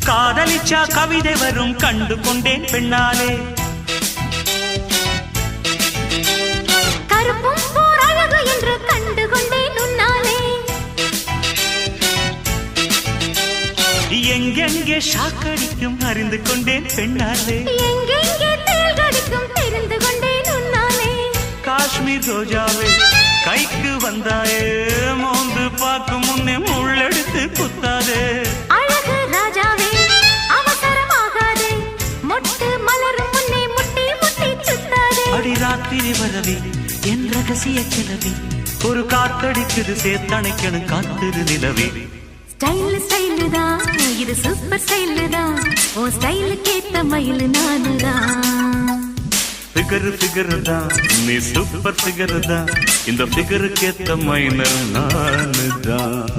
காதலிச்சா கவிதை வரும் கண்டு கொண்டேன் பெண்ணாலே. கருப்பும் போர் அழகு என்று கண்டு கொண்டேன் உன்னாலே. எங்கெங்கே ஷாக்கடிக்கும் அறிந்து கொண்டேன் பெண்ணாலே. எங்கெங்கே தேள் கடிக்கும் தெரிந்து கொண்டேன் உன்னாலே. காஷ்மீர் ரோஜாவே கைக்கு வந்தாயே, மோந்து பார்க்கும் முன்னே முள்ளெடுத்து குத்தாதே. அழகு ராஜாவே அவசரமாகாதே, மொட்டு மலரும் முன்னே முட்டி முட்டி சுத்தாதே. அடி ராத்திரி வரவே என் ரகசிய கிளவி, ஒரு காத்தடிக்குது சேர்த்தணைக்கணும் காத்திரு நிலவே. ஸ்டைல் ஸ்டைலு தான் இது, சூப்பர் ஸ்டைலு தான், ஓ ஸ்டைலுக்கு ஏத்த மயிலு நானுதான். ஃபிகரு ஃபிகரு தான் நீ சூப்பர் ஃபிகரு தான், இந்த ஃபிகருக்கு ஏத்த மைனர் நானு தான்.